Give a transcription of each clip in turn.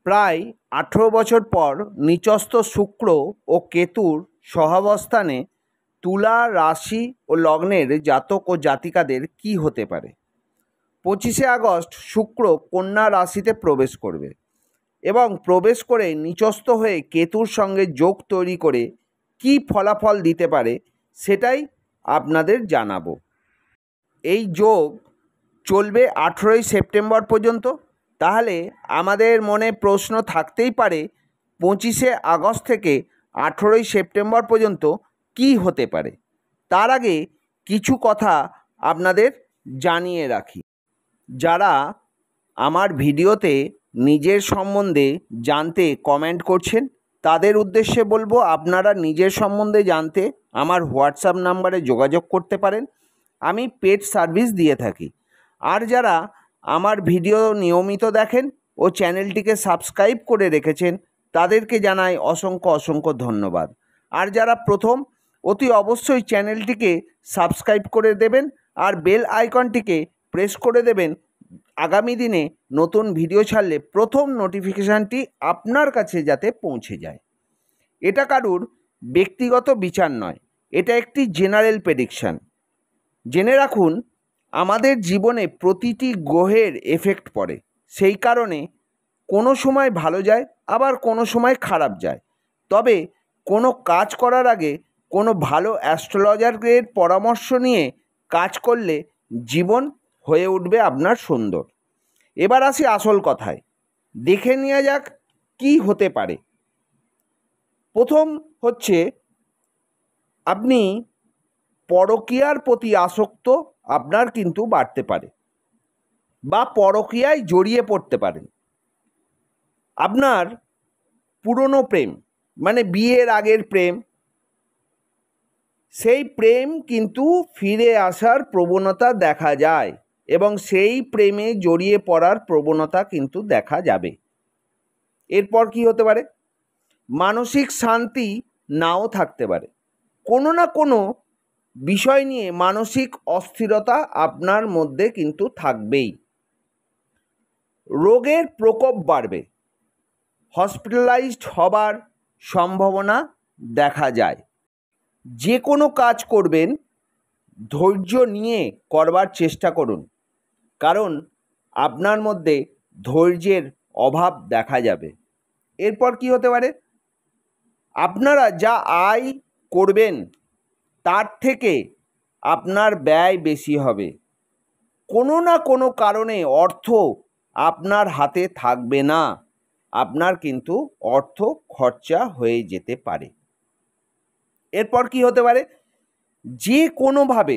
প্রায় 18 বছর পর নিচস্থ শুক্র ও কেতুর সহাবস্থানে তুলা রাশি ও লগ্নের জাতক ও জাতিকাদের কি হতে পারে। 25শে আগস্ট শুক্র কন্যা রাশিতে প্রবেশ করবে এবং প্রবেশ করে নিচস্থ হয়ে কেতুর সঙ্গে যোগ তৈরি করে কি ফলাফল দিতে পারে সেটাই আপনাদের জানাবো। এই যোগ চলবে 18ই সেপ্টেম্বর পর্যন্ত। তাহলে আমাদের মনে প্রশ্ন থাকতেই পারে 25শে আগস্ট থেকে 18ই সেপ্টেম্বর পর্যন্ত কি হতে পারে। তার আগে কিছু কথা আপনাদের জানিয়ে রাখি। যারা আমার ভিডিওতে নিজের সম্বন্ধে জানতে কমেন্ট করছেন তাদের উদ্দেশ্যে বলবো, আপনারা নিজের সম্বন্ধে জানতে আমার হোয়াটসঅ্যাপ নাম্বারে যোগাযোগ করতে পারেন। আমি পেড সার্ভিস দিয়ে থাকি। আর যারা আমার ভিডিও নিয়মিত দেখেন ও চ্যানেলটিকে সাবস্ক্রাইব করে রেখেছেন তাদেরকে জানাই অসংখ্য ধন্যবাদ। আর যারা প্রথম, অতি অবশ্যই চ্যানেলটিকে সাবস্ক্রাইব করে দেবেন আর বেল আইকনটিকে প্রেস করে দেবেন। আগামী দিনে নতুন ভিডিও ছাড়লে প্রথম নোটিফিকেশানটি আপনার কাছে যাতে পৌঁছে যায়। এটা কারুর ব্যক্তিগত বিচার নয়, এটা একটি জেনারেল প্রেডিকশান। জেনে রাখুন, আমাদের জীবনে প্রতিটি গ্রহের এফেক্ট পড়ে। সেই কারণে কোনো সময় ভালো যায়, আবার কোনো সময় খারাপ যায়। তবে কোনো কাজ করার আগে কোনো ভালো অ্যাস্ট্রোলজারের পরামর্শ নিয়ে কাজ করলে জীবন হয়ে উঠবে আপনার সুন্দর। এবার আসি আসল কথায়। দেখে নেওয়া যাক কি হতে পারে। প্রথম হচ্ছে, আপনি পরকীয়ার প্রতি আসক্ত আপনার কিন্তু বাড়তে পারে বা পরকীয়ায় জড়িয়ে পড়তে পারেন। আপনার পুরনো প্রেম, মানে বিয়ের আগের প্রেম, সেই প্রেম কিন্তু ফিরে আসার প্রবণতা দেখা যায় এবং সেই প্রেমে জড়িয়ে পড়ার প্রবণতা কিন্তু দেখা যাবে। এরপর কি হতে পারে, মানসিক শান্তি নাও থাকতে পারে। কোনো না কোনো বিষয় নিয়ে মানসিক অস্থিরতা আপনার মধ্যে কিন্তু থাকবেই। রোগের প্রকোপ বাড়বে, হসপিটালাইজড হবার সম্ভাবনা দেখা যায়। যে কোনো কাজ করবেন ধৈর্য নিয়ে করবার চেষ্টা করুন, কারণ আপনার মধ্যে ধৈর্যের অভাব দেখা যাবে। এরপর কি হতে পারে, আপনারা যা আয় করবেন তার থেকে আপনার ব্যয় বেশি হবে। কোনো না কোনো কারণে অর্থ আপনার হাতে থাকবে না, আপনার কিন্তু অর্থ খরচা হয়ে যেতে পারে। এরপর কি হতে পারে, যে কোনোভাবে,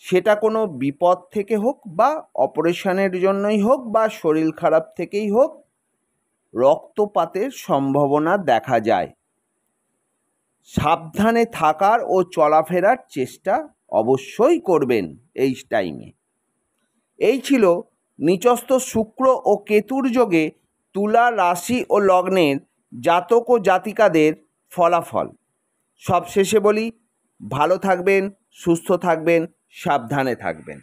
সেটা কোনো বিপদ থেকে হোক বা অপারেশনের জন্যই হোক বা শরীর খারাপ থেকেই হোক, রক্তপাতের সম্ভাবনা দেখা যায়। সাবধানে থাকার ও চলাফেরার চেষ্টা অবশ্যই করবেন এই টাইমে। এই ছিল নিচস্থ শুক্র ও কেতুর যোগে তুলা রাশি ও লগ্নের জাতক ও জাতিকাদের ফলাফল। সবশেষে বলি, ভালো থাকবেন, সুস্থ থাকবেন, সাবধানে থাকবেন।